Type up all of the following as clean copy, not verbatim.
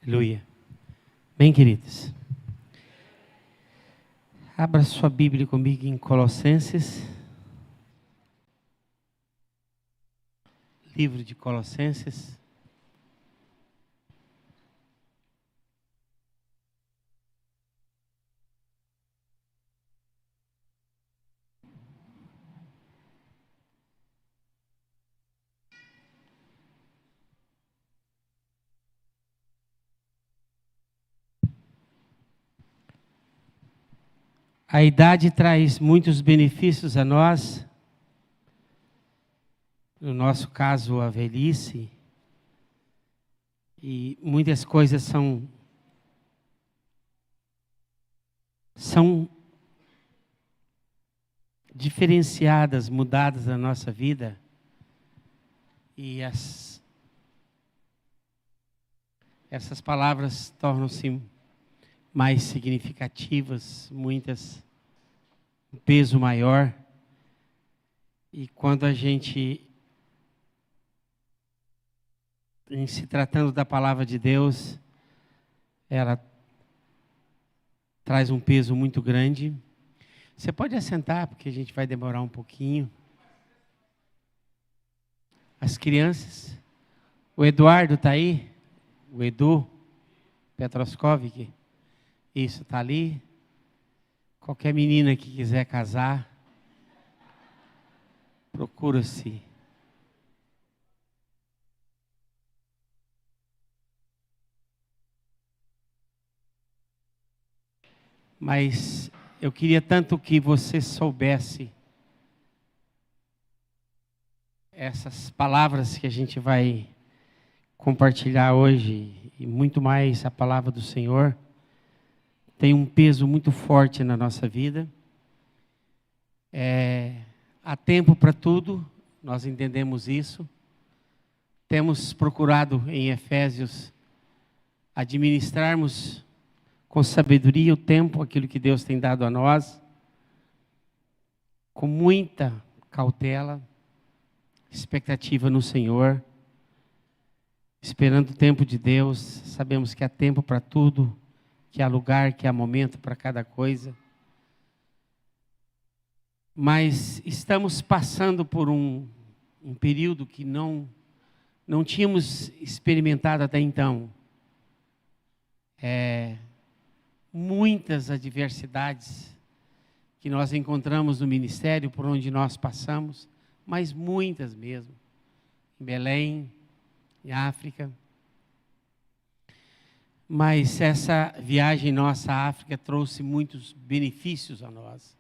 Aleluia. Bem, queridos. Abra sua Bíblia comigo em Colossenses. Livro de Colossenses. A idade traz muitos benefícios a nós. No nosso caso, a velhice. E muitas coisas são diferenciadas, mudadas na nossa vida. E essas palavras tornam-se mais significativas, muitas, um peso maior. E quando a gente, em se tratando da palavra de Deus, ela traz um peso muito grande. Você pode assentar, porque a gente vai demorar um pouquinho. As crianças, o Eduardo está aí, o Edu Petroskovic. Isso, está ali. Qualquer menina que quiser casar, procura-se. Mas eu queria tanto que você soubesse essas palavras que a gente vai compartilhar hoje, e muito mais a palavra do Senhor, tem um peso muito forte na nossa vida. Há tempo para tudo, nós entendemos isso. Temos procurado em Efésios administrarmos com sabedoria o tempo, aquilo que Deus tem dado a nós, com muita cautela, expectativa no Senhor, esperando o tempo de Deus. Sabemos que há tempo para tudo, que há lugar, que há momento para cada coisa. Mas estamos passando por um período que não tínhamos experimentado até então. Muitas adversidades que nós encontramos no ministério, por onde nós passamos, mas muitas mesmo. Em Belém, em África. Mas essa viagem nossa à África trouxe muitos benefícios a nós.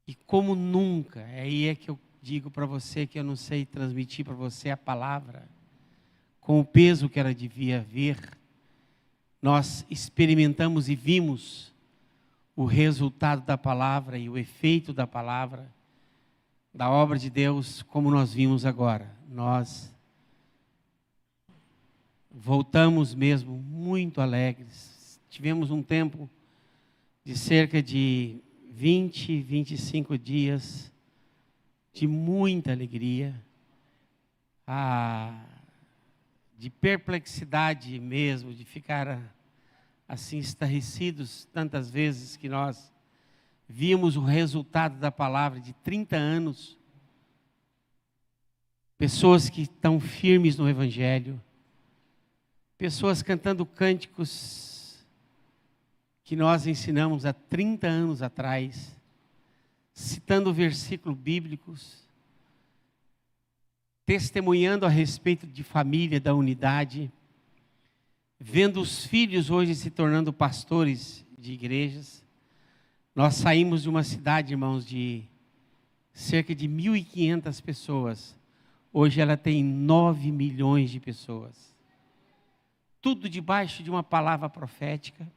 E como nunca, aí é que eu digo para você que eu não sei transmitir para você a palavra, com o peso que ela devia vir, nós experimentamos e vimos o resultado da palavra e o efeito da palavra, da obra de Deus, como nós vimos agora. Nós voltamos mesmo muito alegres. Tivemos um tempo de cerca de 20, 25 dias de muita alegria, de perplexidade mesmo, de ficar assim estarrecidos tantas vezes que nós vimos o resultado da palavra de 30 anos. Pessoas que estão firmes no Evangelho, pessoas cantando cânticos que nós ensinamos há 30 anos atrás, citando versículos bíblicos, testemunhando a respeito de família, da unidade, vendo os filhos hoje se tornando pastores de igrejas. Nós saímos de uma cidade, irmãos, de cerca de 1.500 pessoas. Hoje ela tem 9 milhões de pessoas. Tudo debaixo de uma palavra profética.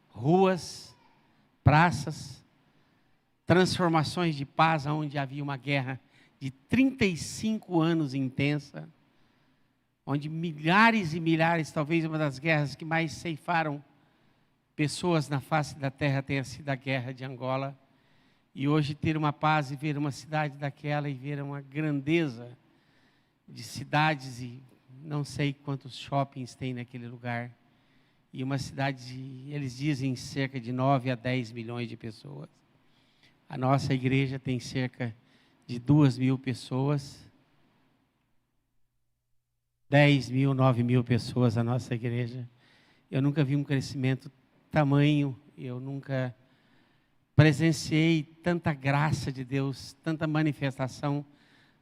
Ruas, praças, transformações de paz, onde havia uma guerra de 35 anos intensa, onde milhares e milhares, talvez uma das guerras que mais ceifaram pessoas na face da terra tenha sido a guerra de Angola. E hoje ter uma paz e ver uma cidade daquela e ver uma grandeza de cidades e não sei quantos shoppings tem naquele lugar. E uma cidade de, eles dizem, cerca de 9 a 10 milhões de pessoas. A nossa igreja tem cerca de 2.000 pessoas. 10 mil, 9 mil pessoas a nossa igreja. Eu nunca vi um crescimento tamanho, eu nunca presenciei tanta graça de Deus, tanta manifestação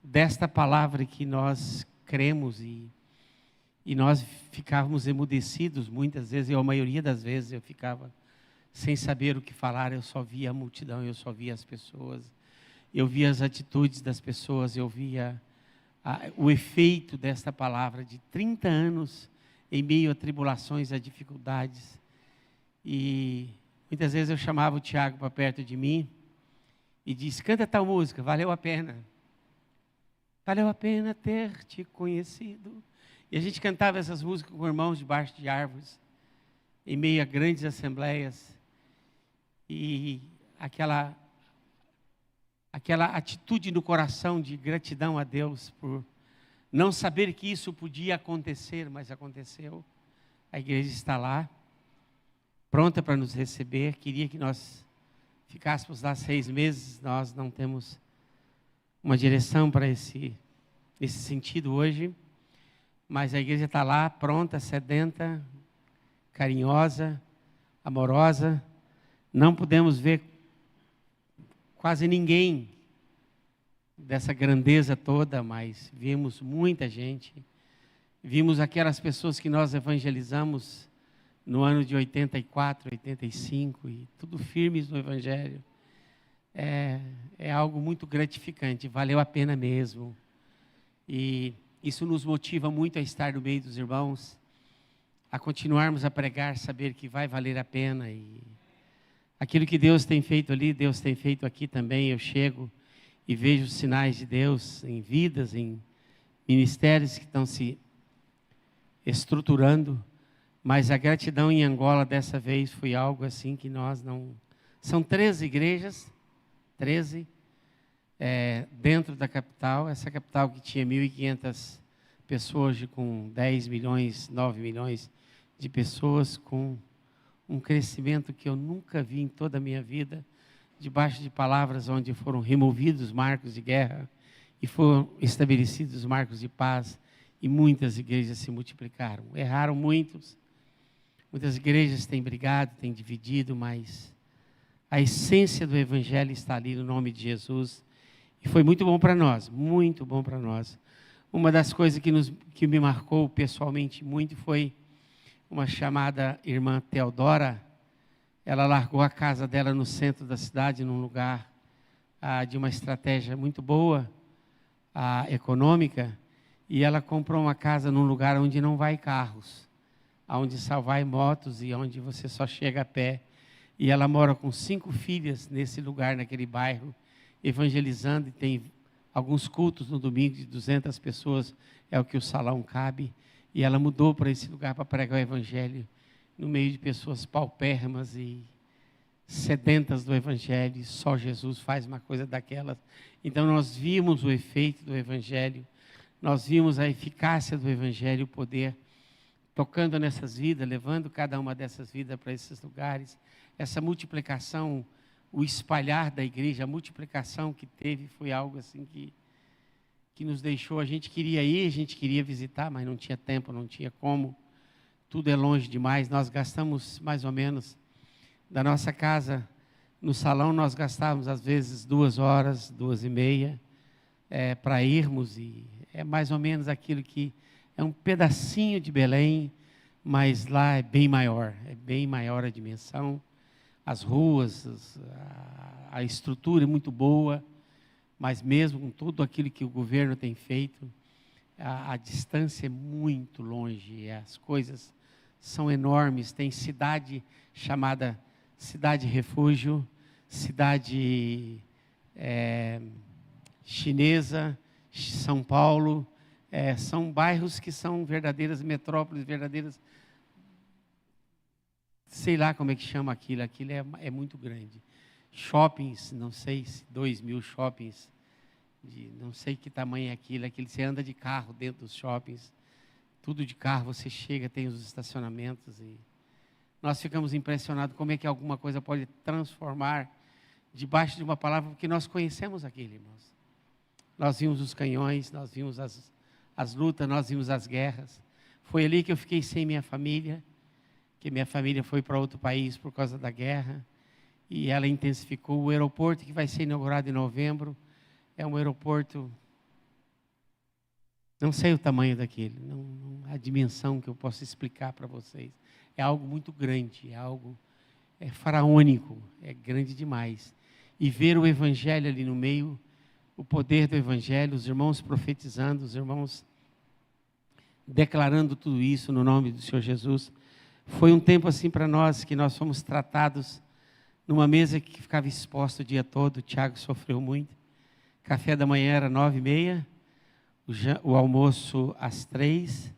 desta palavra que nós cremos e nós ficávamos emudecidos muitas vezes, a maioria das vezes eu ficava sem saber o que falar, eu só via a multidão, eu só via as pessoas, eu via as atitudes das pessoas, eu via o efeito desta palavra de 30 anos em meio a tribulações, a dificuldades. E muitas vezes eu chamava o Tiago para perto de mim e disse: canta tal música, valeu a pena. Valeu a pena ter te conhecido. E a gente cantava essas músicas com irmãos debaixo de árvores, em meio a grandes assembleias. E aquela atitude no coração de gratidão a Deus por não saber que isso podia acontecer, mas aconteceu. A igreja está lá, pronta para nos receber. Queria que nós ficássemos lá 6 meses, nós não temos uma direção para esse sentido hoje, mas a igreja está lá, pronta, sedenta, carinhosa, amorosa. Não podemos ver quase ninguém dessa grandeza toda, mas vimos muita gente. Vimos aquelas pessoas que nós evangelizamos no ano de 84, 85, e tudo firmes no Evangelho. É algo muito gratificante, valeu a pena mesmo. E isso nos motiva muito a estar no meio dos irmãos, a continuarmos a pregar, saber que vai valer a pena. E aquilo que Deus tem feito ali, Deus tem feito aqui também. Eu chego e vejo os sinais de Deus em vidas, em ministérios que estão se estruturando. Mas a gratidão em Angola dessa vez foi algo assim que nós não... São 13 igrejas, 13, dentro da capital. Essa capital que tinha 1.500 pessoas, hoje com 10 milhões, 9 milhões de pessoas, com um crescimento que eu nunca vi em toda a minha vida, debaixo de palavras onde foram removidos os marcos de guerra e foram estabelecidos os marcos de paz, e muitas igrejas se multiplicaram. Erraram muitas igrejas têm brigado, têm dividido, mas a essência do Evangelho está ali no nome de Jesus, e foi muito bom para nós, muito bom para nós. Uma das coisas que me marcou pessoalmente muito foi uma chamada irmã Teodora. Ela largou a casa dela no centro da cidade, num lugar de uma estratégia muito boa, econômica, e ela comprou uma casa num lugar onde não vai carros, onde só vai motos e onde você só chega a pé. E ela mora com 5 filhas nesse lugar, naquele bairro, evangelizando, e tem alguns cultos no domingo de 200 pessoas, é o que o salão cabe. E ela mudou para esse lugar para pregar o Evangelho, no meio de pessoas paupérrimas e sedentas do Evangelho, e só Jesus faz uma coisa daquelas. Então nós vimos o efeito do Evangelho, nós vimos a eficácia do Evangelho, o poder, tocando nessas vidas, levando cada uma dessas vidas para esses lugares. Essa multiplicação, o espalhar da igreja, a multiplicação que teve, foi algo assim que nos deixou. A gente queria ir, a gente queria visitar, mas não tinha tempo, não tinha como. Tudo é longe demais. Nós gastamos mais ou menos, da nossa casa, no salão, nós gastávamos às vezes 2 horas, 2h30, para irmos, e é mais ou menos aquilo que é um pedacinho de Belém, mas lá é bem maior a dimensão, as ruas, a estrutura é muito boa, mas mesmo com tudo aquilo que o governo tem feito, a distância é muito longe, as coisas são enormes. Tem cidade chamada Cidade Refúgio, cidade chinesa, São Paulo, são bairros que são verdadeiras metrópoles, verdadeiras, sei lá como é que chama aquilo é muito grande. Shoppings, não sei se 2.000 shoppings, não sei que tamanho é aquilo, você anda de carro dentro dos shoppings, tudo de carro, você chega, tem os estacionamentos e nós ficamos impressionados como é que alguma coisa pode transformar debaixo de uma palavra, porque nós conhecemos aquilo, irmãos. Nós vimos os canhões, nós vimos as lutas, nós vimos as guerras. Foi ali que eu fiquei sem minha família, que minha família foi para outro país por causa da guerra, e ela intensificou. O aeroporto que vai ser inaugurado em novembro é um aeroporto, não sei o tamanho daquele, a dimensão que eu posso explicar para vocês. É algo muito grande, é faraônico, é grande demais. E ver o evangelho ali no meio, o poder do evangelho, os irmãos profetizando, os irmãos declarando tudo isso no nome do Senhor Jesus. Foi um tempo assim para nós, que nós fomos tratados numa mesa que ficava exposta o dia todo. O Tiago sofreu muito. Café da manhã era 9h30, o almoço às 3h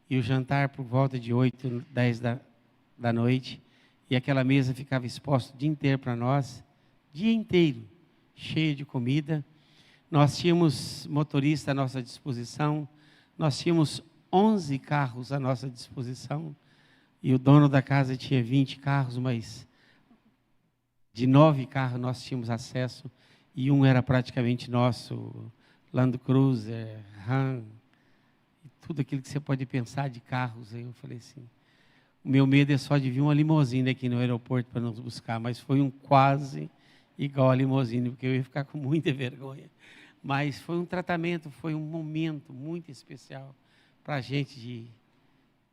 e o jantar por volta de 8, 10 da noite. E aquela mesa ficava exposta o dia inteiro para nós, dia inteiro, cheio de comida. Nós tínhamos motorista à nossa disposição, nós tínhamos 11 carros à nossa disposição, e o dono da casa tinha 20 carros, mas de 9 carros nós tínhamos acesso, e um era praticamente nosso, Land Cruiser, Ram, tudo aquilo que você pode pensar de carros. Aí eu falei assim, o meu medo é só de vir uma limusine aqui no aeroporto para nos buscar, mas foi um quase igual a limusine, porque eu ia ficar com muita vergonha. Mas foi um tratamento, foi um momento muito especial para a gente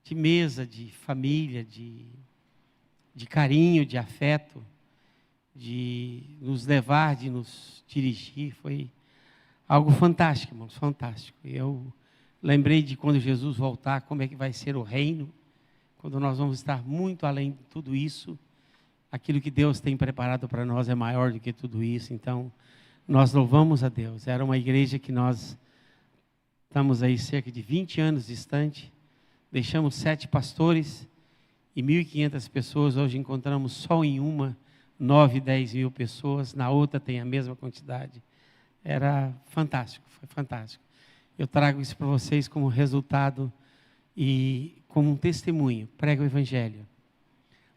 de mesa, de família, de carinho, de afeto, de nos levar, de nos dirigir. Foi algo fantástico, irmãos, fantástico. Eu lembrei de quando Jesus voltar, como é que vai ser o reino, quando nós vamos estar muito além de tudo isso. Aquilo que Deus tem preparado para nós é maior do que tudo isso. Então, nós louvamos a Deus. Era uma igreja que nós estamos aí cerca de 20 anos distante. Deixamos 7 pastores e 1.500 pessoas. Hoje encontramos só em uma 9, 10 mil pessoas. Na outra tem a mesma quantidade. Era fantástico, foi fantástico. Eu trago isso para vocês como resultado e como um testemunho. Prega o evangelho.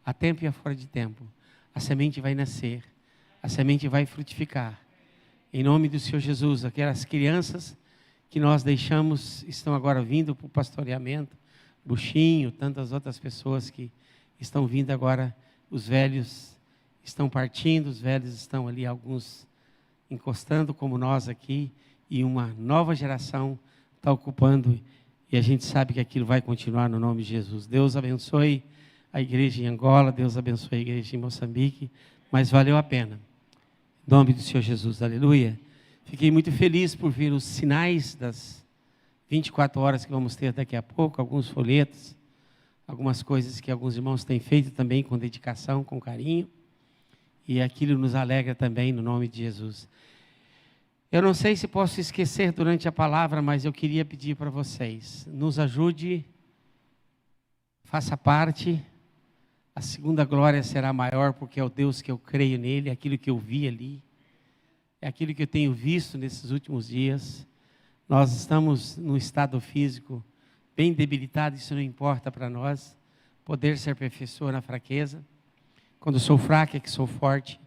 A tempo e a fora de tempo. A semente vai nascer. A semente vai frutificar. Em nome do Senhor Jesus, aquelas crianças que nós deixamos estão agora vindo para o pastoreamento. Buchinho, tantas outras pessoas que estão vindo agora. Os velhos estão partindo, os velhos estão ali, alguns encostando como nós aqui. E uma nova geração está ocupando. E a gente sabe que aquilo vai continuar no nome de Jesus. Deus abençoe a igreja em Angola, Deus abençoe a igreja em Moçambique, mas valeu a pena. Em nome do Senhor Jesus, aleluia. Fiquei muito feliz por ver os sinais das 24 horas que vamos ter daqui a pouco, alguns folhetos, algumas coisas que alguns irmãos têm feito também com dedicação, com carinho, e aquilo nos alegra também no nome de Jesus. Eu não sei se posso esquecer durante a palavra, mas eu queria pedir para vocês, nos ajude, faça parte. A segunda glória será maior, porque é o Deus que eu creio nele, é aquilo que eu vi ali, é aquilo que eu tenho visto nesses últimos dias. Nós estamos num estado físico bem debilitado, isso não importa para nós. Poder se aperfeiçoa na fraqueza. Quando sou fraco é que sou forte.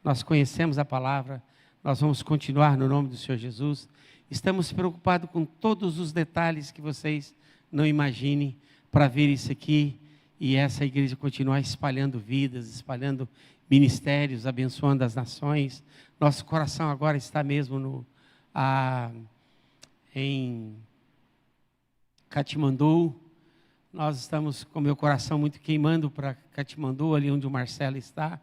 Nós conhecemos a palavra, nós vamos continuar no nome do Senhor Jesus. Estamos preocupados com todos os detalhes que vocês não imaginem para ver isso aqui. E essa igreja continuar espalhando vidas, espalhando ministérios, abençoando as nações. Nosso coração agora está mesmo em Katmandu. Nós estamos com meu coração muito queimando para Katmandu, ali onde o Marcelo está.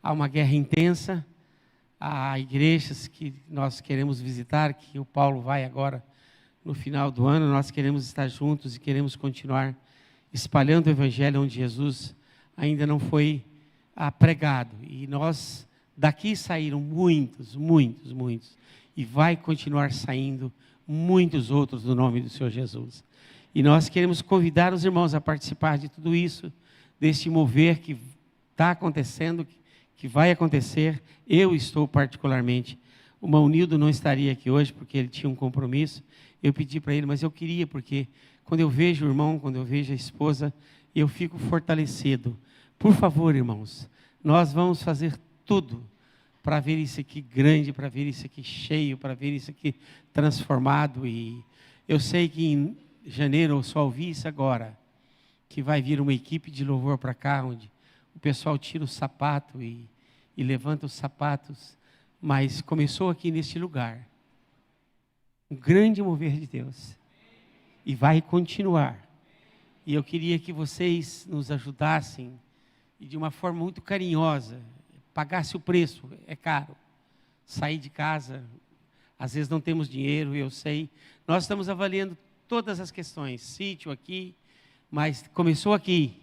Há uma guerra intensa. Há igrejas que nós queremos visitar, que o Paulo vai agora no final do ano. Nós queremos estar juntos e queremos continuar espalhando o evangelho onde Jesus ainda não foi pregado. E nós, daqui saíram muitos, e vai continuar saindo muitos outros no nome do Senhor Jesus. E nós queremos convidar os irmãos a participar de tudo isso, deste mover que está acontecendo, que vai acontecer. Eu estou particularmente, o Maunildo não estaria aqui hoje, porque ele tinha um compromisso. Eu pedi para ele, mas eu queria, porque quando eu vejo o irmão, quando eu vejo a esposa, eu fico fortalecido. Por favor, irmãos, nós vamos fazer tudo para ver isso aqui grande, para ver isso aqui cheio, para ver isso aqui transformado. E eu sei que em janeiro, eu só ouvi isso agora, que vai vir uma equipe de louvor para cá, onde o pessoal tira o sapato e levanta os sapatos, mas começou aqui neste lugar. Um grande mover de Deus. E vai continuar. E eu queria que vocês nos ajudassem, e de uma forma muito carinhosa, pagasse o preço, é caro. Sair de casa, às vezes não temos dinheiro, eu sei. Nós estamos avaliando todas as questões, sítio aqui, mas começou aqui,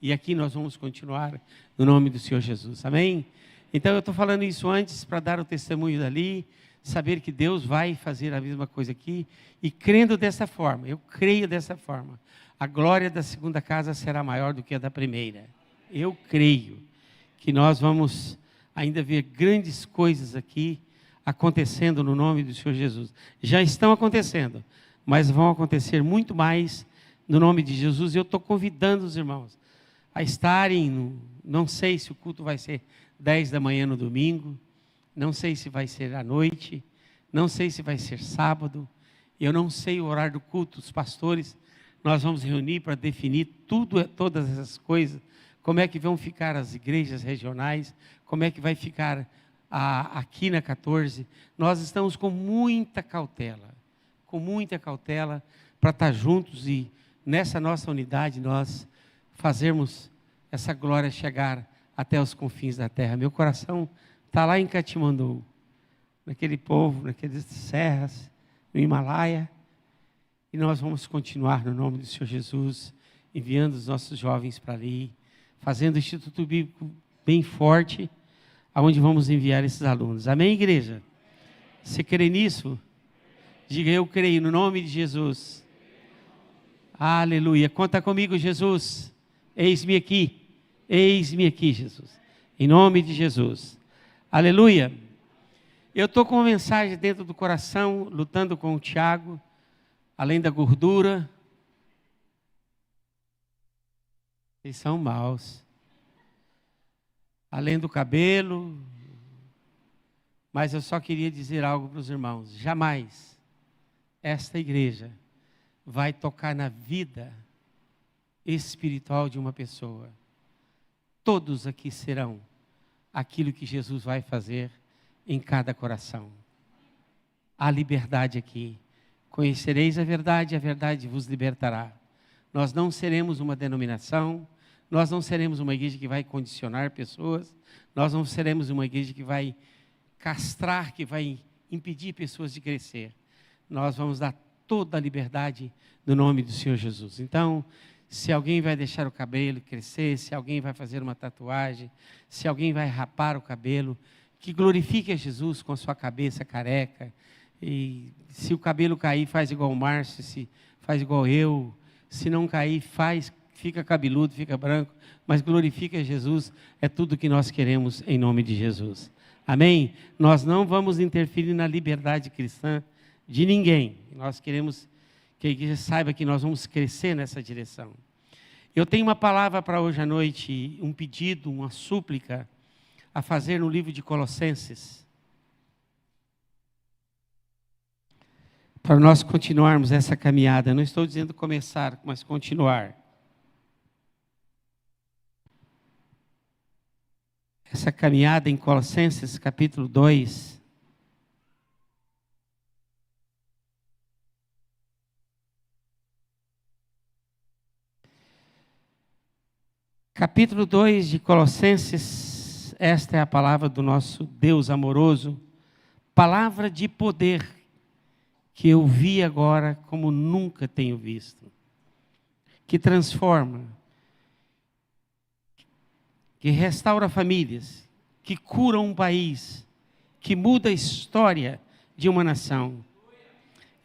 e aqui nós vamos continuar no nome do Senhor Jesus, amém? Então eu estou falando isso antes para dar o testemunho dali, saber que Deus vai fazer a mesma coisa aqui, e crendo dessa forma, eu creio dessa forma, a glória da segunda casa será maior do que a da primeira. Eu creio que nós vamos ainda ver grandes coisas aqui acontecendo no nome do Senhor Jesus. Já estão acontecendo, mas vão acontecer muito mais no nome de Jesus. E eu estou convidando os irmãos a estarem, não sei se o culto vai ser 10 da manhã no domingo, não sei se vai ser à noite, não sei se vai ser sábado, eu não sei o horário do culto. Os pastores, nós vamos reunir para definir todas essas coisas, como é que vão ficar as igrejas regionais, como é que vai ficar aqui na 14. Nós estamos com muita cautela para estar juntos e nessa nossa unidade nós fazermos essa glória chegar até os confins da terra. Meu coração está lá em Katmandu, naquele povo, naquelas serras, no Himalaia, e nós vamos continuar no nome do Senhor Jesus, enviando os nossos jovens para ali, fazendo o Instituto Bíblico bem forte, aonde vamos enviar esses alunos. Amém, igreja? Você crê nisso? Diga, eu creio, no nome de Jesus. Aleluia. Conta comigo, Jesus. Eis-me aqui, Jesus. Em nome de Jesus. Aleluia. Eu estou com uma mensagem dentro do coração, lutando com o Tiago, além da gordura. Vocês são maus. Além do cabelo. Mas eu só queria dizer algo para os irmãos. Jamais esta igreja vai tocar na vida espiritual de uma pessoa. Todos aqui serão aquilo que Jesus vai fazer em cada coração. Há liberdade aqui. Conhecereis a verdade vos libertará. Nós não seremos uma denominação, nós não seremos uma igreja que vai condicionar pessoas, nós não seremos uma igreja que vai castrar, que vai impedir pessoas de crescer. Nós vamos dar toda a liberdade no nome do Senhor Jesus. Então, se alguém vai deixar o cabelo crescer, se alguém vai fazer uma tatuagem, se alguém vai rapar o cabelo, que glorifique a Jesus com a sua cabeça careca. E se o cabelo cair, faz igual o Márcio, se faz igual eu. Se não cair, fica cabeludo, fica branco, mas glorifica a Jesus, é tudo que nós queremos em nome de Jesus. Amém? Nós não vamos interferir na liberdade cristã de ninguém. Nós queremos que a igreja saiba que nós vamos crescer nessa direção. Eu tenho uma palavra para hoje à noite, um pedido, uma súplica a fazer no livro de Colossenses. Para nós continuarmos essa caminhada. Não estou dizendo começar, mas continuar. Essa caminhada em Colossenses, capítulo 2. Capítulo 2 de Colossenses, esta é a palavra do nosso Deus amoroso, palavra de poder, que eu vi agora como nunca tenho visto, que transforma, que restaura famílias, que cura um país, que muda a história de uma nação.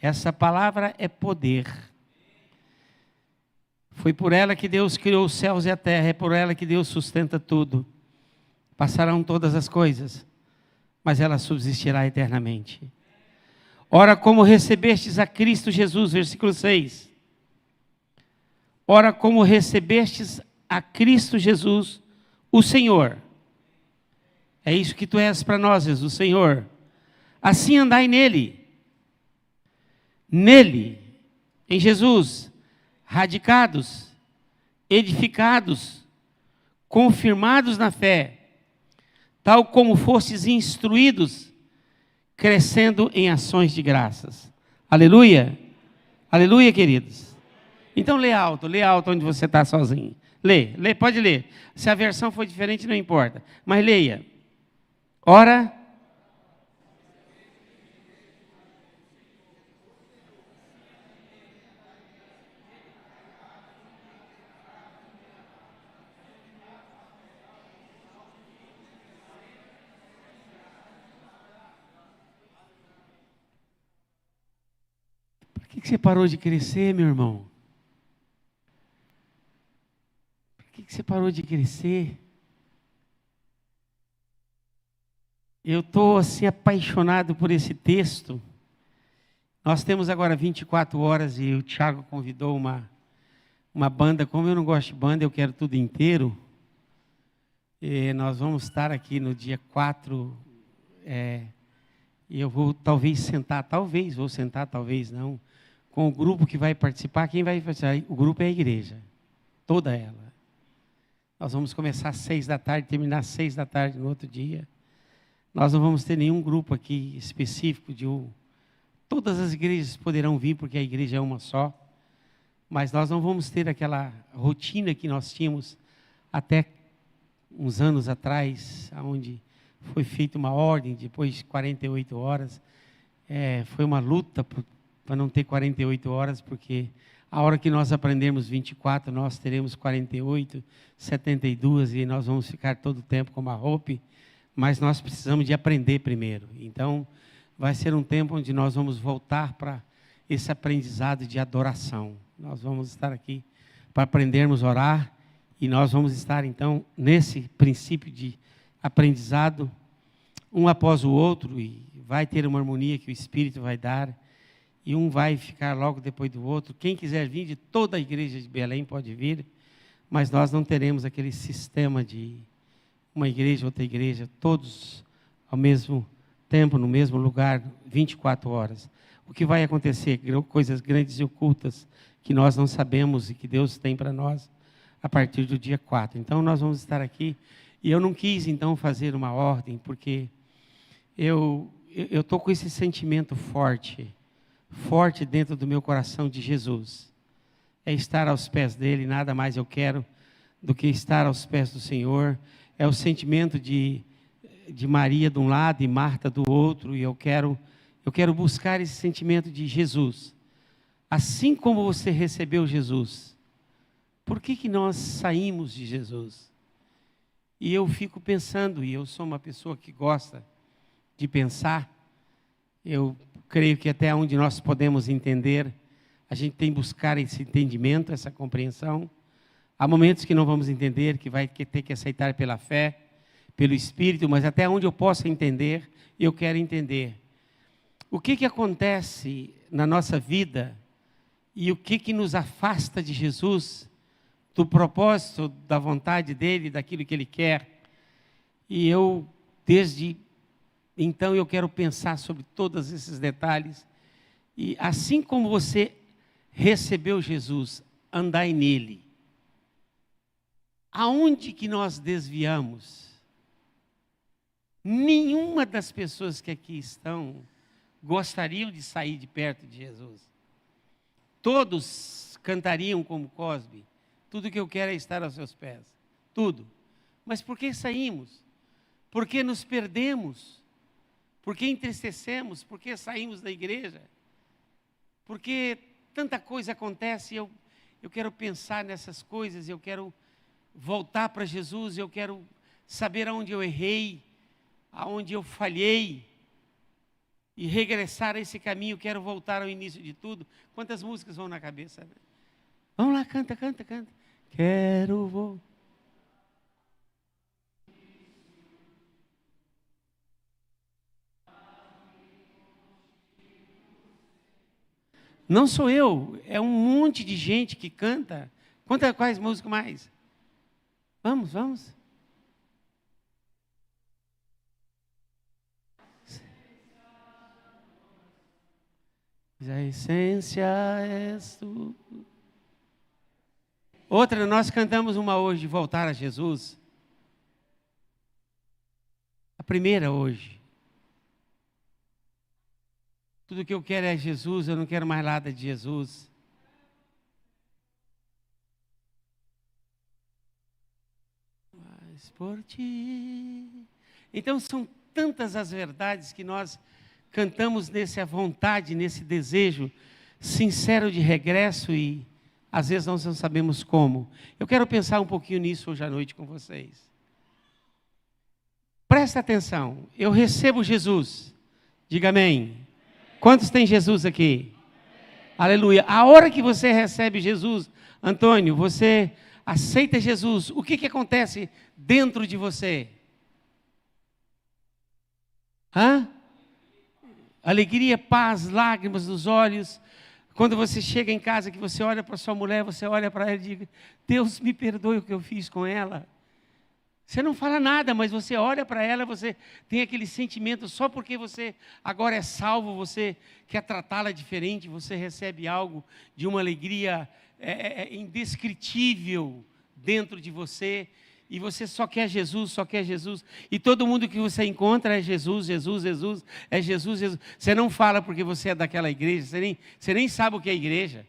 Essa palavra é poder. Foi por ela que Deus criou os céus e a terra, é por ela que Deus sustenta tudo. Passarão todas as coisas, mas ela subsistirá eternamente. Ora, como recebestes a Cristo Jesus, versículo 6, Ora, como recebestes a Cristo Jesus, o Senhor. É isso que tu és para nós, Jesus, o Senhor. Assim andai nele. Nele, em Jesus, radicados, edificados, confirmados na fé, tal como fostes instruídos, crescendo em ações de graças. Aleluia. Aleluia, queridos. Então lê alto onde você está sozinho. Lê, pode ler. Se a versão for diferente, não importa. Mas leia. Ora. Por que você parou de crescer, meu irmão? Por que você parou de crescer? Eu estou assim apaixonado por esse texto. Nós temos agora 24 horas e o Thiago convidou uma banda. Como eu não gosto de banda, eu quero tudo inteiro. E nós vamos estar aqui no dia 4. E eu vou talvez sentar, talvez não, com o grupo que vai participar. Quem vai participar? O grupo é a igreja, toda ela. Nós vamos começar às 6 da tarde, terminar às 6 da tarde no outro dia. Nós não vamos ter nenhum grupo aqui específico todas as igrejas poderão vir, porque a igreja é uma só. Mas nós não vamos ter aquela rotina que nós tínhamos até uns anos atrás, onde foi feita uma ordem, depois de 48 horas. Foi uma luta para não ter 48 horas, porque a hora que nós aprendermos 24, nós teremos 48, 72, e nós vamos ficar todo o tempo com uma roupa. Mas nós precisamos de aprender primeiro. Então, vai ser um tempo onde nós vamos voltar para esse aprendizado de adoração. Nós vamos estar aqui para aprendermos a orar, e nós vamos estar, então, nesse princípio de aprendizado, um após o outro, e vai ter uma harmonia que o Espírito vai dar, e um vai ficar logo depois do outro. Quem quiser vir de toda a igreja de Belém pode vir, mas nós não teremos aquele sistema de uma igreja, outra igreja, todos ao mesmo tempo, no mesmo lugar, 24 horas. O que vai acontecer? Coisas grandes e ocultas que nós não sabemos e que Deus tem para nós a partir do dia 4. Então, nós vamos estar aqui. E eu não quis, então, fazer uma ordem, porque eu estou com esse sentimento forte dentro do meu coração de Jesus. É estar aos pés dele, nada mais eu quero do que estar aos pés do Senhor. É o sentimento de Maria de um lado e Marta do outro, e eu quero buscar esse sentimento de Jesus. Assim como você recebeu Jesus, por que nós saímos de Jesus? E eu fico pensando, e eu sou uma pessoa que gosta de pensar, eu creio que até onde nós podemos entender, a gente tem que buscar esse entendimento, essa compreensão. Há momentos que não vamos entender, que vai ter que aceitar pela fé, pelo Espírito, mas até onde eu possa entender, eu quero entender. O que acontece na nossa vida e o que nos afasta de Jesus, do propósito, da vontade dEle, daquilo que Ele quer. E desde então, eu quero pensar sobre todos esses detalhes. E assim como você recebeu Jesus, andai nele. Aonde que nós desviamos? Nenhuma das pessoas que aqui estão gostariam de sair de perto de Jesus. Todos cantariam como Cosby: tudo que eu quero é estar aos seus pés. Tudo. Mas por que saímos? Por que nos perdemos? Por que entristecemos? Por que saímos da igreja? Porque tanta coisa acontece, eu quero pensar nessas coisas, eu quero voltar para Jesus, eu quero saber aonde eu errei, aonde eu falhei, e regressar a esse caminho. Quero voltar ao início de tudo. Quantas músicas vão na cabeça? Vamos lá, canta. Quero voltar. Não sou eu, é um monte de gente que canta Quais músicas mais? Vamos, vamos. A essência és tu. Outra, nós cantamos uma hoje, Voltar a Jesus. A primeira hoje. Tudo que eu quero é Jesus, eu não quero mais nada de Jesus. Mas por ti. Então são tantas as verdades que nós cantamos nessa vontade, nesse desejo sincero de regresso e às vezes nós não sabemos como. Eu quero pensar um pouquinho nisso hoje à noite com vocês. Presta atenção, eu recebo Jesus. Diga amém. Quantos tem Jesus aqui? Aleluia. A hora que você recebe Jesus, Antônio, você aceita Jesus, o que acontece dentro de você? Alegria, paz, lágrimas nos olhos. Quando você chega em casa, que você olha para sua mulher, você olha para ela e diz: Deus me perdoe o que eu fiz com ela. Você não fala nada, mas você olha para ela, você tem aquele sentimento, só porque você agora é salvo, você quer tratá-la diferente, você recebe algo de uma alegria indescritível dentro de você, e você só quer Jesus, só quer Jesus, e todo mundo que você encontra é Jesus, Jesus, Jesus, é Jesus, Jesus. Você não fala porque você é daquela igreja, você nem sabe o que é igreja,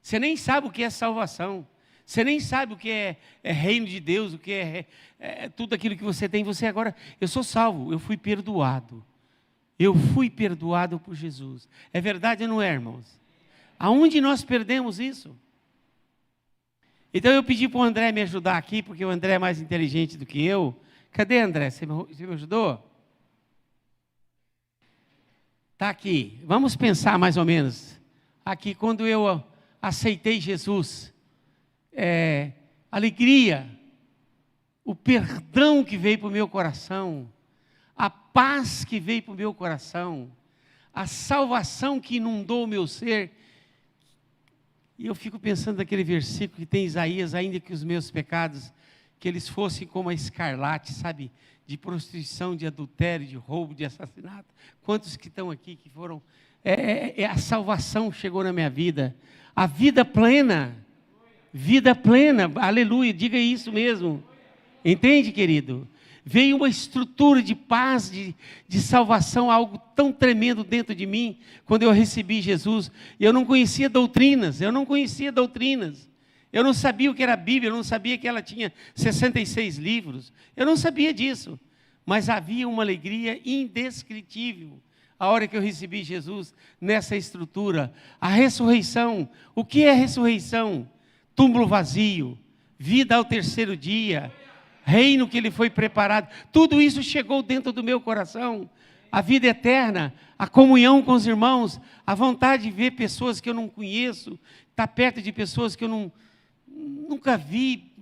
você nem sabe o que é salvação. Você nem sabe o que é reino de Deus, o que é tudo aquilo que você tem. Você agora, eu sou salvo, eu fui perdoado. Eu fui perdoado por Jesus. É verdade ou não é, irmãos? Aonde nós perdemos isso? Então eu pedi para o André me ajudar aqui, porque o André é mais inteligente do que eu. Cadê, André? Você me ajudou? Está aqui. Vamos pensar mais ou menos. Aqui, quando eu aceitei Jesus, alegria, o perdão que veio para o meu coração, a paz que veio para o meu coração, a salvação que inundou o meu ser. E eu fico pensando naquele versículo que tem Isaías: ainda que os meus pecados, que eles fossem como a escarlate, sabe, de prostituição, de adultério, de roubo, de assassinato. Quantos que estão aqui que foram, a salvação chegou na minha vida, a vida plena, aleluia, diga isso mesmo, entende, querido? Veio uma estrutura de paz, de salvação, algo tão tremendo dentro de mim, quando eu recebi Jesus. Eu não conhecia doutrinas, eu não sabia o que era a Bíblia, eu não sabia que ela tinha 66 livros, eu não sabia disso, mas havia uma alegria indescritível, a hora que eu recebi Jesus, nessa estrutura. A ressurreição, o que é a ressurreição? Túmulo vazio, vida ao terceiro dia, reino que ele foi preparado, tudo isso chegou dentro do meu coração. A vida eterna, a comunhão com os irmãos, a vontade de ver pessoas que eu não conheço, estar perto de pessoas que eu nunca vi,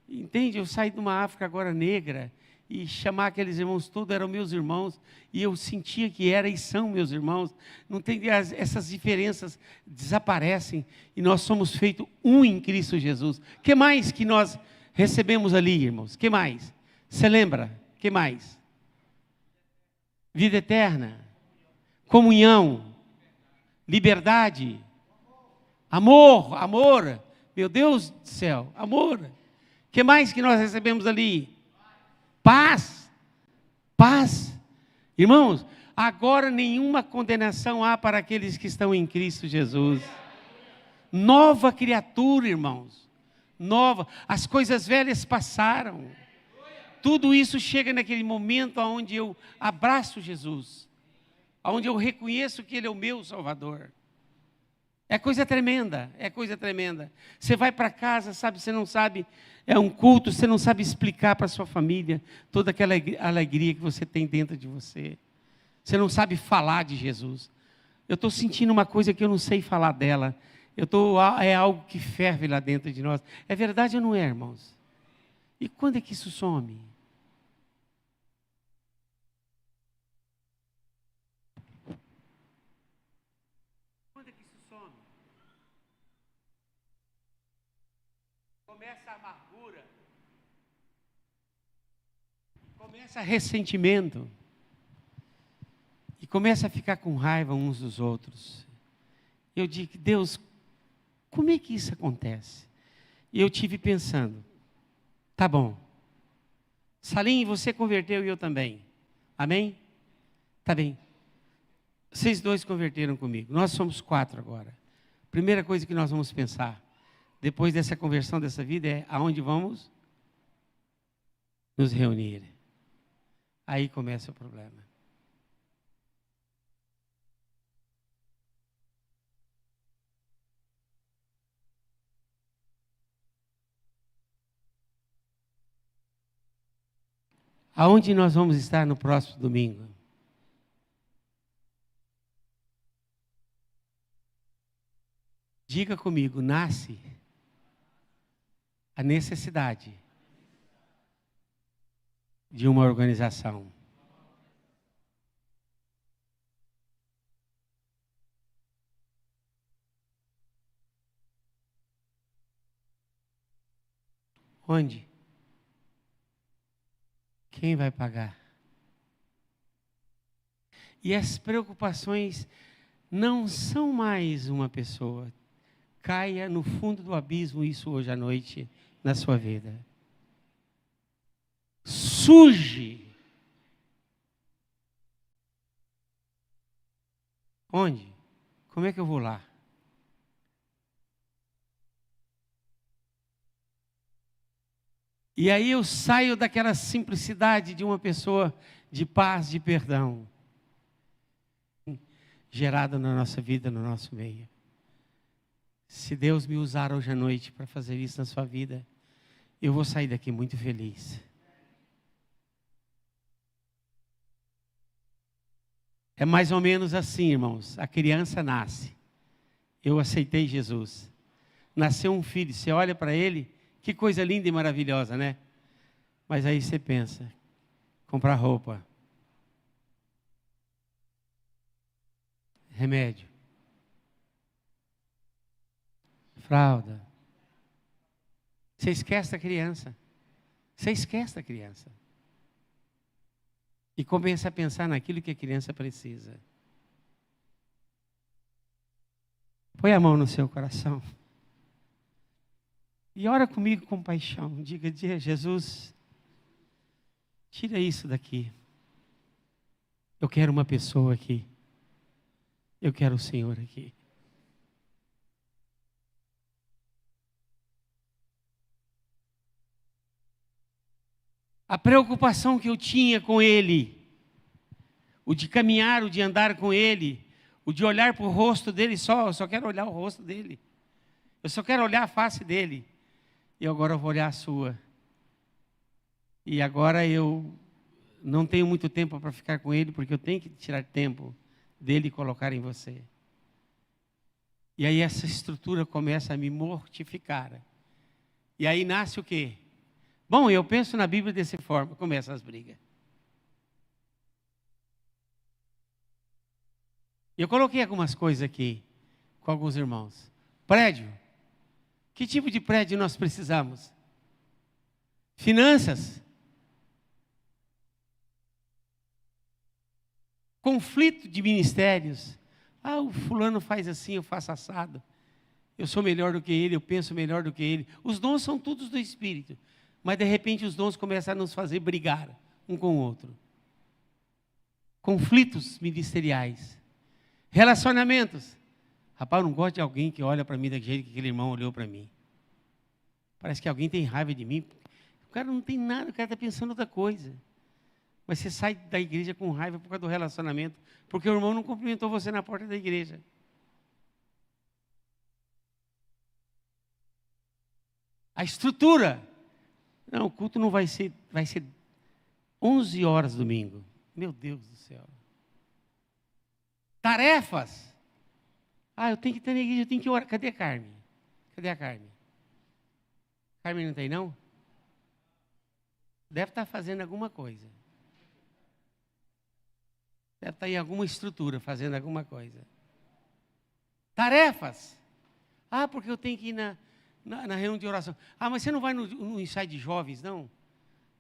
entende? Eu saí de uma África agora negra, e chamar aqueles irmãos todos eram meus irmãos, e eu sentia que eram e são meus irmãos. Não tem, essas diferenças desaparecem, e nós somos feitos um em Cristo Jesus. O que mais que nós recebemos ali, irmãos? Que mais? Você lembra? Que mais? Vida eterna, comunhão, liberdade, amor, meu Deus do céu, amor. Que mais que nós recebemos ali? Paz. Irmãos, agora nenhuma condenação há para aqueles que estão em Cristo Jesus. Nova criatura, irmãos. Nova, as coisas velhas passaram. Tudo isso chega naquele momento onde eu abraço Jesus, onde eu reconheço que Ele é o meu Salvador. É coisa tremenda, é coisa tremenda. Você vai para casa, sabe, você não sabe, é um culto, você não sabe explicar para a sua família toda aquela alegria que você tem dentro de você. Você não sabe falar de Jesus. Eu estou sentindo uma coisa que eu não sei falar dela. É algo que ferve lá dentro de nós. É verdade ou não é, irmãos? E quando é que isso some? Quando é que isso some? começa a amargura, começa ressentimento, e começa a ficar com raiva uns dos outros. Eu digo, Deus, como é que isso acontece? E eu tive pensando, tá bom, Salim, você converteu e eu também, amém? Tá bem, vocês dois converteram comigo, nós somos 4 agora. Primeira coisa que nós vamos pensar, depois dessa conversão dessa vida, é aonde vamos nos reunir. Aí começa o problema. Aonde nós vamos estar no próximo domingo? Diga comigo, nasce a necessidade de uma organização. Onde? Quem vai pagar? E as preocupações não são mais uma pessoa. Caia no fundo do abismo isso hoje à noite na sua vida. Surge. Onde? Como é que eu vou lá? E aí eu saio daquela simplicidade de uma pessoa de paz, de perdão, gerada na nossa vida, no nosso meio. Se Deus me usar hoje à noite para fazer isso na sua vida, eu vou sair daqui muito feliz. É mais ou menos assim, irmãos. A criança nasce. Eu aceitei Jesus. Nasceu um filho, você olha para ele, que coisa linda e maravilhosa, né? Mas aí você pensa, comprar roupa, remédio, fralda. Você esquece da criança. Você esquece da criança. E começa a pensar naquilo que a criança precisa. Põe a mão no seu coração. E ora comigo com paixão. Diga, Jesus, tira isso daqui. Eu quero uma pessoa aqui. Eu quero o Senhor aqui. A preocupação que eu tinha com Ele, o de caminhar, o de andar com Ele, o de olhar para o rosto dEle só, eu só quero olhar o rosto dEle. Eu só quero olhar a face dEle. E agora eu vou olhar a sua. E agora eu não tenho muito tempo para ficar com Ele, porque eu tenho que tirar tempo dEle e colocar em você. E aí essa estrutura começa a me mortificar. E aí nasce o quê? Bom, eu penso na Bíblia dessa forma, começam as brigas. Eu coloquei algumas coisas aqui com alguns irmãos. Prédio. Que tipo de prédio nós precisamos? Finanças. Conflito de ministérios. Ah, o fulano faz assim, eu faço assado. Eu sou melhor do que ele, eu penso melhor do que ele. Os dons são todos do Espírito. Mas de repente os dons começam a nos fazer brigar um com o outro. Conflitos ministeriais. Relacionamentos. Rapaz, eu não gosto de alguém que olha para mim daquele jeito que aquele irmão olhou para mim. Parece que alguém tem raiva de mim. O cara não tem nada, o cara está pensando outra coisa. Mas você sai da igreja com raiva por causa do relacionamento, porque o irmão não cumprimentou você na porta da igreja. A estrutura. Não, o culto não vai ser 11 horas domingo. Meu Deus do céu. Tarefas. Ah, eu tenho que estar na igreja, eu tenho que orar. Cadê a Carmen? Cadê a Carmen? Carmen não tem, não? Deve estar fazendo alguma coisa. Deve estar em alguma estrutura, fazendo alguma coisa. Tarefas. Ah, porque eu tenho que ir na reunião de oração. Ah, mas você não vai no ensaio de jovens, não?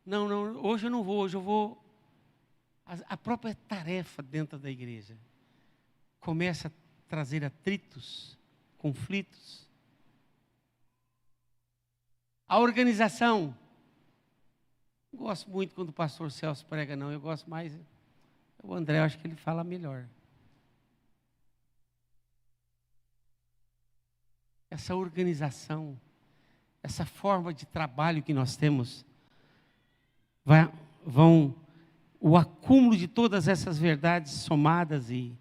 Não, hoje eu não vou, hoje eu vou. A própria tarefa dentro da igreja começa a trazer atritos, conflitos. A organização. Não gosto muito quando o pastor Celso prega, não. Eu gosto mais. O André, eu acho que ele fala melhor. Essa organização, essa forma de trabalho que nós temos, o acúmulo de todas essas verdades somadas e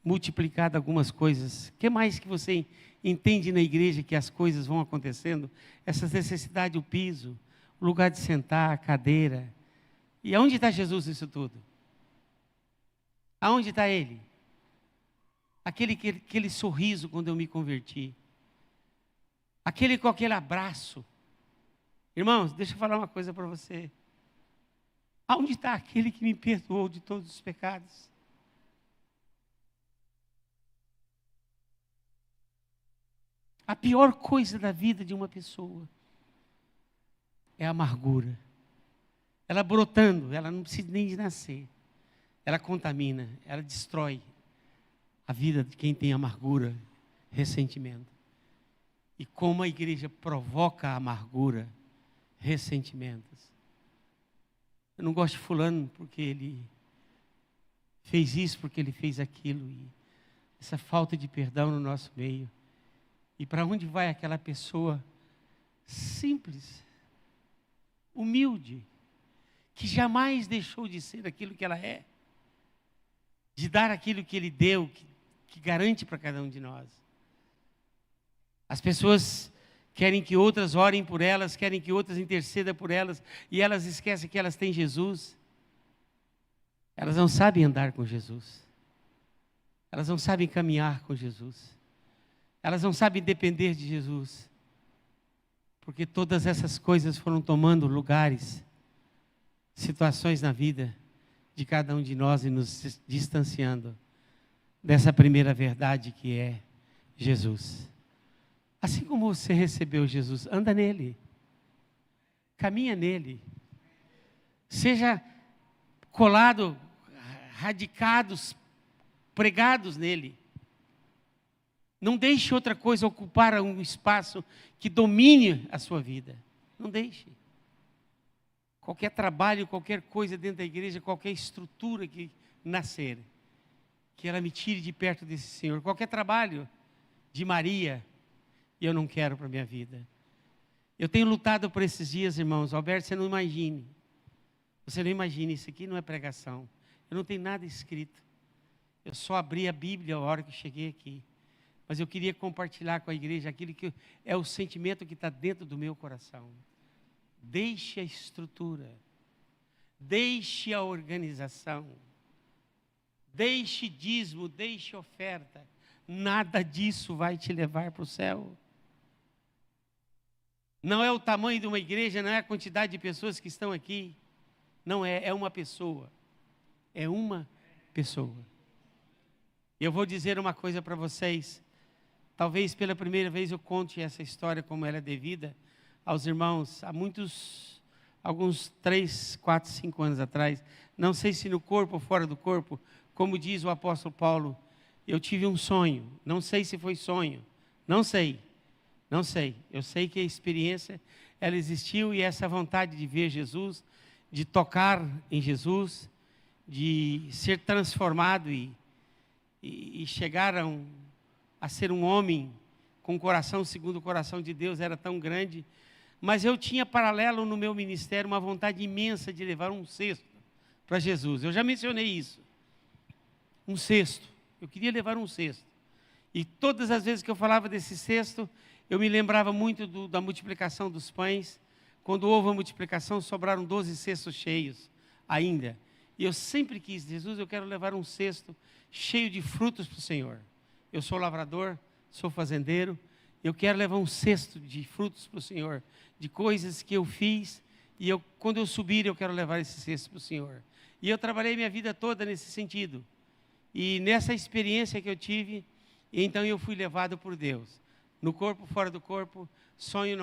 multiplicado algumas coisas. O que mais que você entende na igreja que as coisas vão acontecendo? Essas necessidades, o piso, o lugar de sentar, a cadeira. E aonde está Jesus nisso tudo? Aonde está Ele? Aquele sorriso quando eu me converti. Com aquele abraço. Irmãos, deixa eu falar uma coisa para você. Aonde está aquele que me perdoou de todos os pecados? A pior coisa da vida de uma pessoa é a amargura. Ela brotando, ela não precisa nem de nascer. Ela contamina, ela destrói a vida de quem tem amargura, ressentimento. E como a igreja provoca a amargura, ressentimentos. Eu não gosto de fulano porque ele fez isso, porque ele fez aquilo. E essa falta de perdão no nosso meio. E para onde vai aquela pessoa simples, humilde, que jamais deixou de ser aquilo que ela é, de dar aquilo que Ele deu, que garante para cada um de nós. As pessoas querem que outras orem por elas, querem que outras intercedam por elas, e elas esquecem que elas têm Jesus. Elas não sabem andar com Jesus. Elas não sabem caminhar com Jesus. Elas não sabem depender de Jesus. Porque todas essas coisas foram tomando lugares, situações na vida de cada um de nós e nos distanciando dessa primeira verdade que é Jesus. Assim como você recebeu Jesus, anda nele, caminha nele, seja colado, radicados, pregados nele. Não deixe outra coisa ocupar um espaço que domine a sua vida. Não deixe. Qualquer trabalho, qualquer coisa dentro da igreja, qualquer estrutura que nascer, que ela me tire de perto desse Senhor. Qualquer trabalho de Maria, eu não quero para a minha vida. Eu tenho lutado por esses dias, irmãos. Alberto, você não imagine. Você não imagine, isso aqui não é pregação. Eu não tenho nada escrito. Eu só abri a Bíblia a hora que cheguei aqui. Mas eu queria compartilhar com a igreja aquilo que é o sentimento que está dentro do meu coração. Deixe a estrutura. Deixe a organização. Deixe dízimo, deixe oferta. Nada disso vai te levar para o céu. Não é o tamanho de uma igreja, não é a quantidade de pessoas que estão aqui. Não é, é uma pessoa. É uma pessoa. Eu vou dizer uma coisa para vocês. Talvez pela primeira vez eu conte essa história como ela é devida aos irmãos. Há alguns 3, 4, 5 anos atrás. Não sei se no corpo ou fora do corpo. Como diz o apóstolo Paulo, eu tive um sonho. Não sei se foi sonho. Não sei. Eu sei que a experiência, ela existiu e essa vontade de ver Jesus, de tocar em Jesus, de ser transformado e chegar a ser um homem com o coração segundo o coração de Deus era tão grande. Mas eu tinha paralelo no meu ministério uma vontade imensa de levar um cesto para Jesus. Eu já mencionei isso. Um cesto. Eu queria levar um cesto. E todas as vezes que eu falava desse cesto, eu me lembrava muito da multiplicação dos pães. Quando houve a multiplicação, sobraram 12 cestos cheios ainda. E eu sempre quis, Jesus, eu quero levar um cesto cheio de frutos para o Senhor. Eu sou lavrador, sou fazendeiro. Eu quero levar um cesto de frutos para o Senhor. De coisas que eu fiz. E quando eu subir, eu quero levar esse cesto para o Senhor. E eu trabalhei minha vida toda nesse sentido. E nessa experiência que eu tive, então eu fui levado por Deus. no corpo, fora do corpo, sonho,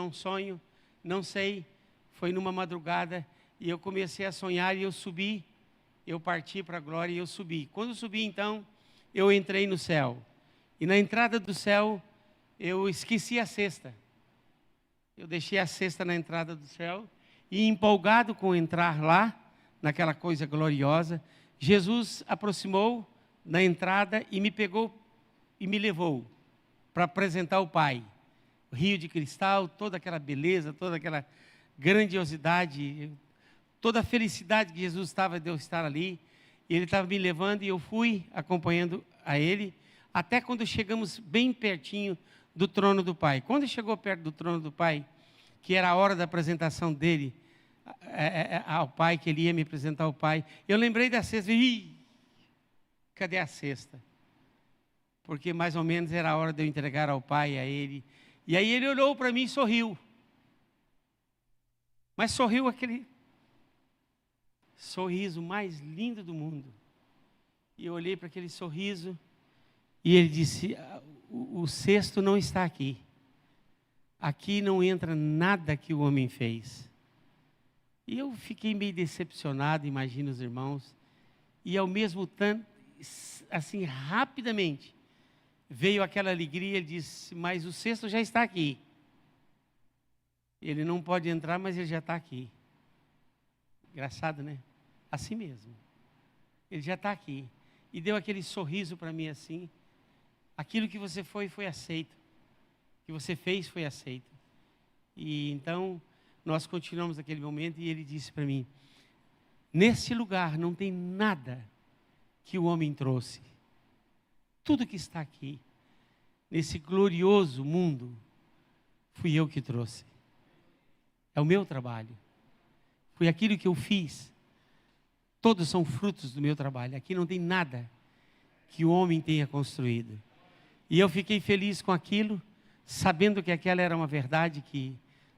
não sei. Foi numa madrugada e eu comecei a sonhar e eu subi, eu parti para a glória e eu subi. Quando eu subi, então, eu entrei no céu. E na entrada do céu, eu esqueci a cesta. Eu deixei a cesta na entrada do céu e empolgado com entrar lá, naquela coisa gloriosa, Jesus aproximou na entrada e me pegou e me levou para apresentar o Pai. O rio de cristal, toda aquela beleza, toda aquela grandiosidade, toda a felicidade que Jesus estava de eu estar ali. E Ele estava me levando e eu fui acompanhando a Ele, até quando chegamos bem pertinho do trono do Pai. Quando chegou perto do trono do Pai, que era a hora da apresentação dele ao Pai, que ele ia me apresentar ao Pai, eu lembrei da cesta. Cadê a cesta? Porque mais ou menos era a hora de eu entregar ao Pai, a Ele. E aí Ele olhou para mim e sorriu. Mas sorriu aquele sorriso mais lindo do mundo. E eu olhei para aquele sorriso e Ele disse: o cesto não está aqui. Aqui não entra nada que o homem fez. E eu fiquei meio decepcionado, imagino os irmãos. E ao mesmo tempo, assim, rapidamente, veio aquela alegria. Ele disse: mas o cesto já está aqui. Ele não pode entrar, mas ele já está aqui. Engraçado, né? Assim mesmo. Ele já está aqui. E deu aquele sorriso para mim assim. Aquilo que você foi aceito. O que você fez foi aceito. E então, nós continuamos naquele momento e ele disse para mim: nesse lugar não tem nada que o homem trouxe. Tudo que está aqui, nesse glorioso mundo, fui eu que trouxe. É o meu trabalho. Foi aquilo que eu fiz. Todos são frutos do meu trabalho. Aqui não tem nada que o homem tenha construído. E eu fiquei feliz com aquilo, sabendo que aquela era uma verdade, que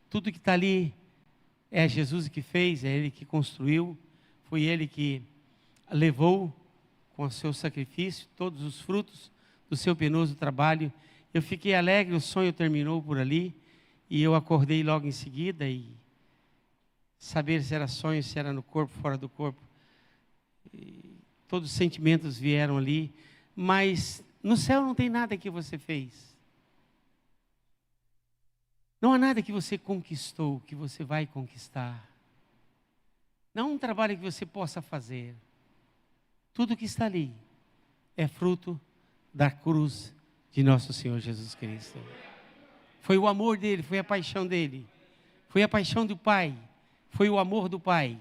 tudo que está ali é Jesus que fez, é Ele que construiu, foi Ele que levou com o seu sacrifício todos os frutos do seu penoso trabalho. Eu fiquei alegre, o sonho terminou por ali, e eu acordei logo em seguida, e saber se era sonho, se era no corpo, fora do corpo, e todos os sentimentos vieram ali, mas no céu não tem nada que você fez. Não há nada que você conquistou, que você vai conquistar. Não há um trabalho que você possa fazer. Tudo que está ali é fruto da cruz de nosso Senhor Jesus Cristo. Foi o amor dele, foi a paixão dele. Foi a paixão do Pai, foi o amor do Pai.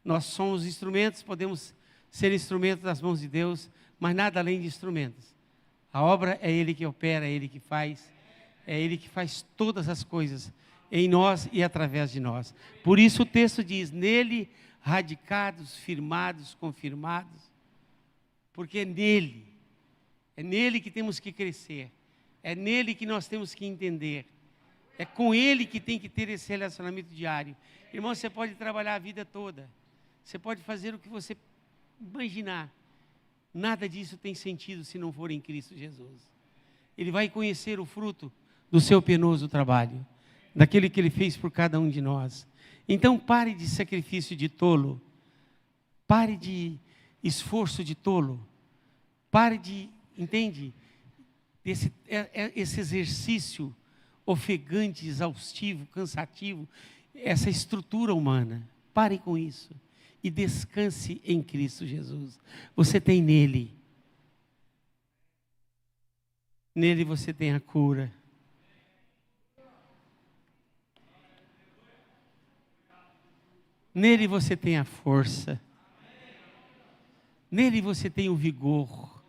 Nós somos instrumentos, podemos ser instrumentos das mãos de Deus, mas nada além de instrumentos. A obra é Ele que opera, é Ele que faz. É Ele que faz todas as coisas em nós e através de nós. Por isso o texto diz: nele radicados, firmados, confirmados. Porque é nele que temos que crescer. É nele que nós temos que entender. É com Ele que tem que ter esse relacionamento diário. Irmão, você pode trabalhar a vida toda. Você pode fazer o que você imaginar. Nada disso tem sentido se não for em Cristo Jesus. Ele vai conhecer o fruto do seu penoso trabalho, daquele que Ele fez por cada um de nós. Então pare de sacrifício de tolo, pare de esforço de tolo, pare de, entende, esse exercício ofegante, exaustivo, cansativo, essa estrutura humana. Pare com isso e descanse em Cristo Jesus. Você tem nele. Nele você tem a cura. Nele você tem a força. Nele você tem o vigor.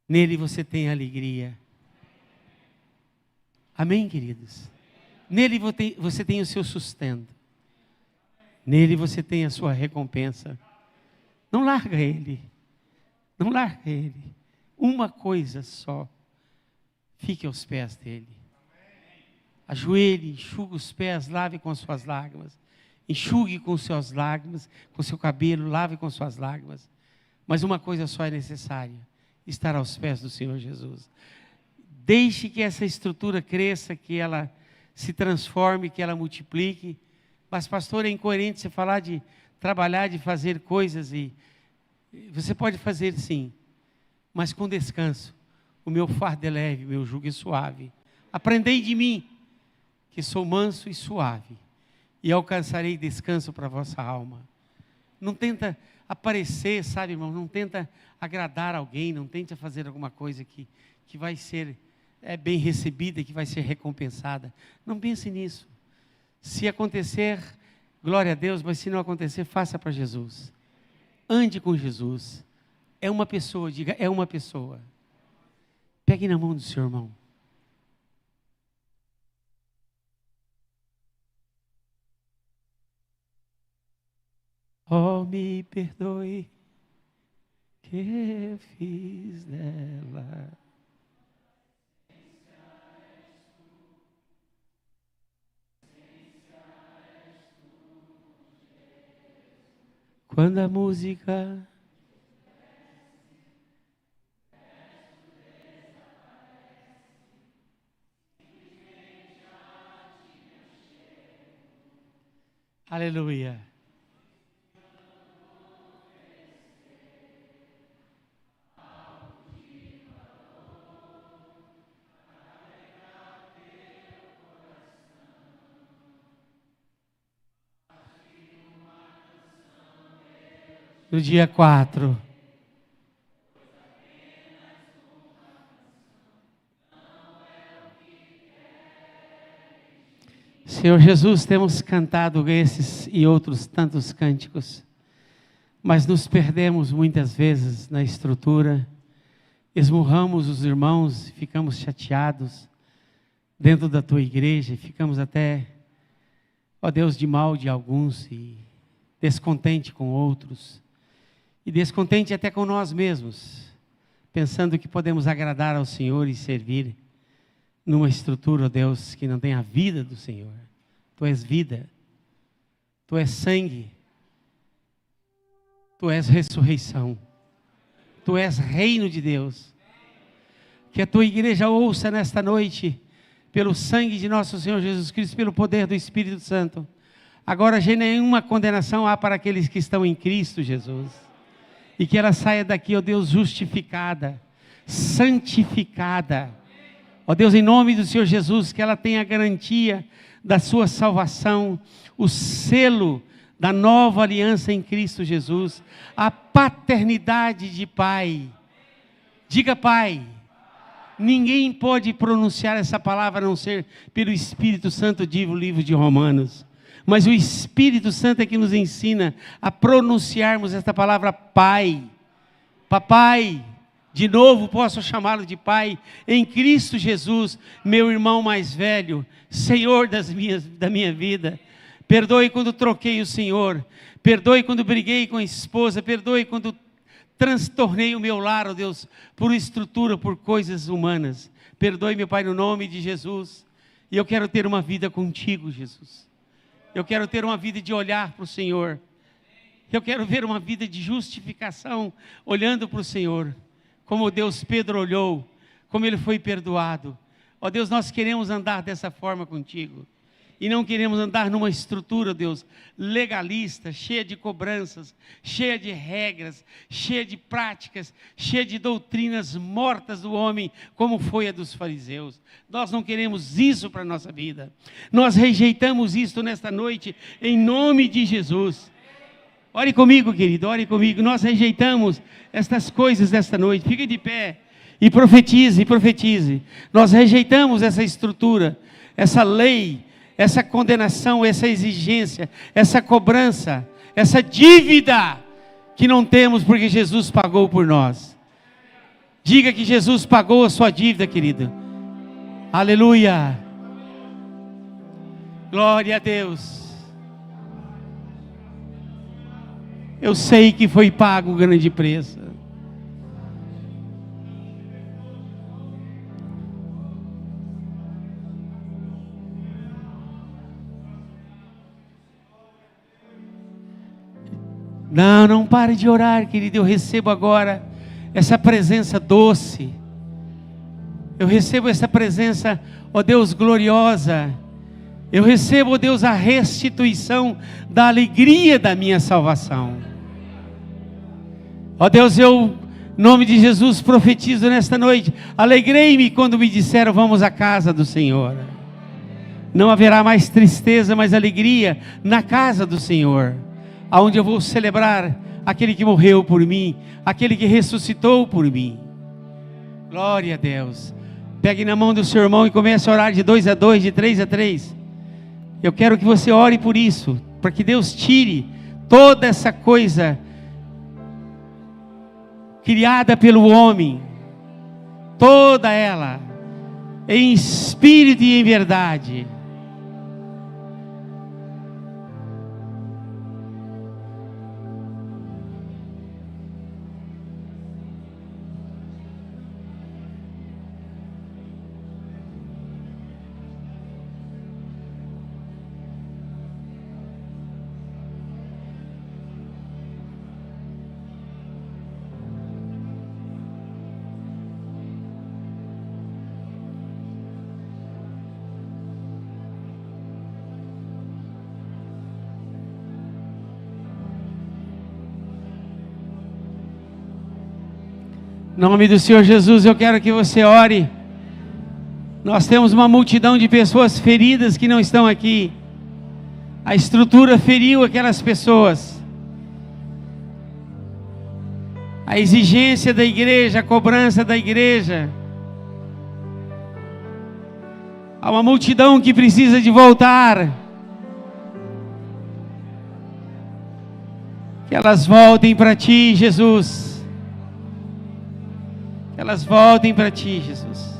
Nele você tem a alegria. Amém, queridos? Nele você tem o seu sustento. Nele você tem a sua recompensa. Não larga Ele. Não larga Ele. Uma coisa só. Fique aos pés dEle. Ajoelhe, enxugue os pés, lave com suas lágrimas. Enxugue com suas lágrimas, com seu cabelo, lave com suas lágrimas. Mas uma coisa só é necessária: estar aos pés do Senhor Jesus. Deixe que essa estrutura cresça, que ela se transforme, que ela multiplique. Mas, pastor, é incoerente você falar de trabalhar, de fazer coisas, e você pode fazer sim, mas com descanso. O meu fardo é leve, o meu jugo é suave. Aprendei de mim, que sou manso e suave, e alcançarei descanso para a vossa alma. Não tenta aparecer, sabe, irmão? Não tenta agradar alguém, não tenta fazer alguma coisa que vai ser bem recebida, que vai ser recompensada. Não pense nisso. Se acontecer, glória a Deus, mas se não acontecer, faça para Jesus. Ande com Jesus. É uma pessoa, diga, é uma pessoa. Pegue na mão do seu irmão. Oh, me perdoe, que eu fiz dela. Quando a música aleluia. No dia 4. Senhor Jesus, temos cantado esses e outros tantos cânticos, mas nos perdemos muitas vezes na estrutura, esmurramos os irmãos, ficamos chateados dentro da tua igreja, ficamos até, ó Deus, de mal de alguns e descontente com outros, e descontente até com nós mesmos, pensando que podemos agradar ao Senhor e servir numa estrutura, ó Deus, que não tem a vida do Senhor. Tu és vida, Tu és sangue, Tu és ressurreição, Tu és reino de Deus. Que a Tua igreja ouça nesta noite, pelo sangue de nosso Senhor Jesus Cristo, pelo poder do Espírito Santo. Agora já nenhuma condenação há para aqueles que estão em Cristo Jesus. E que ela saia daqui, ó Deus, justificada, santificada. Ó Deus, em nome do Senhor Jesus, que ela tenha a garantia da sua salvação, o selo da nova aliança em Cristo Jesus, a paternidade de Pai. Diga Pai. Ninguém pode pronunciar essa palavra a não ser pelo Espírito Santo, diz o livro de Romanos. Mas o Espírito Santo é que nos ensina a pronunciarmos esta palavra Pai. Papai. De novo posso chamá-lo de Pai, em Cristo Jesus, meu irmão mais velho, Senhor da minha vida. Perdoe quando troquei o Senhor, perdoe quando briguei com a esposa, perdoe quando transtornei o meu lar, ó Deus, por estrutura, por coisas humanas. Perdoe, meu Pai, no nome de Jesus. E eu quero ter uma vida contigo, Jesus. Eu quero ter uma vida de olhar para o Senhor. Eu quero ver uma vida de justificação, olhando para o Senhor. Como Deus Pedro olhou, como ele foi perdoado. Ó Deus, nós queremos andar dessa forma contigo. E não queremos andar numa estrutura, Deus, legalista, cheia de cobranças, cheia de regras, cheia de práticas, cheia de doutrinas mortas do homem, como foi a dos fariseus. Nós não queremos isso para a nossa vida. Nós rejeitamos isto nesta noite, em nome de Jesus. Ore comigo, querido, ore comigo. Nós rejeitamos estas coisas desta noite. Fique de pé e profetize, profetize. Nós rejeitamos essa estrutura, essa lei, essa condenação, essa exigência, essa cobrança, essa dívida que não temos porque Jesus pagou por nós. Diga que Jesus pagou a sua dívida, querido. Aleluia. Glória a Deus. Eu sei que foi pago um grande preço. Não pare de orar, querido. Eu recebo agora essa presença doce. Eu recebo essa presença, ó Deus, gloriosa. Eu recebo, ó Deus, a restituição da alegria da minha salvação. Ó Deus, eu, em nome de Jesus, profetizo nesta noite. Alegrei-me quando me disseram: vamos à casa do Senhor. Não haverá mais tristeza, mas alegria na casa do Senhor, aonde eu vou celebrar aquele que morreu por mim, aquele que ressuscitou por mim. Glória a Deus. Pegue na mão do seu irmão e comece a orar de 2 a 2, de 3 a 3. Eu quero que você ore por isso, para que Deus tire toda essa coisa criada pelo homem, toda ela, em espírito e em verdade. Em nome do Senhor Jesus, eu quero que você ore. Nós temos uma multidão de pessoas feridas que não estão aqui. A estrutura feriu aquelas pessoas. A exigência da igreja, a cobrança da igreja. Há uma multidão que precisa de voltar. Que elas voltem para Ti, Jesus. Que elas voltem para Ti, Jesus.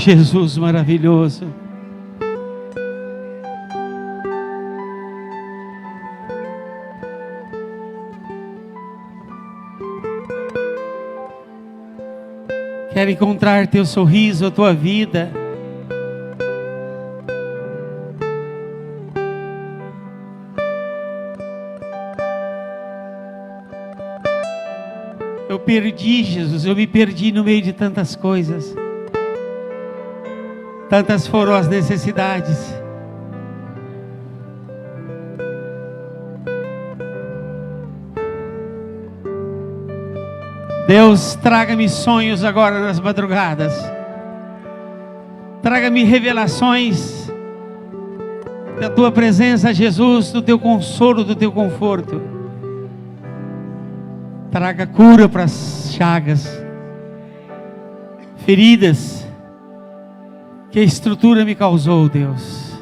Jesus maravilhoso. Quero encontrar Teu sorriso, a Tua vida. Eu perdi, Jesus, eu me perdi no meio de tantas coisas. Tantas foram as necessidades. Deus, traga-me sonhos agora nas madrugadas. Traga-me revelações da Tua presença, Jesus, do Teu consolo, do Teu conforto. Traga cura para as chagas, feridas que a estrutura me causou, Deus.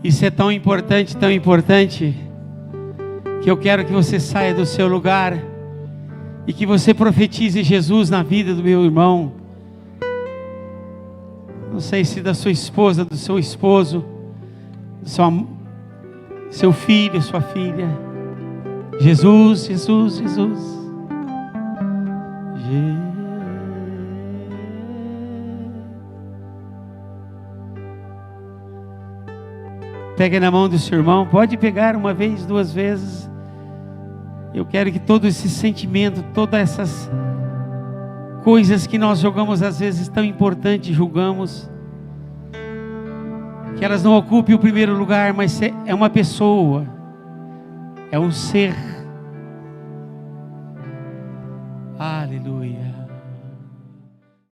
Isso é tão importante, que eu quero que você saia do seu lugar e que você profetize Jesus na vida do meu irmão. Não sei se da sua esposa, do seu esposo, seu filho, sua filha. Jesus, Jesus, Jesus. Pegue na mão do seu irmão. Pode pegar uma vez, duas vezes. Eu quero que todo esse sentimento, todas essas coisas que nós jogamos às vezes tão importantes, julgamos, que elas não ocupem o primeiro lugar, mas é uma pessoa, é um ser. Aleluia.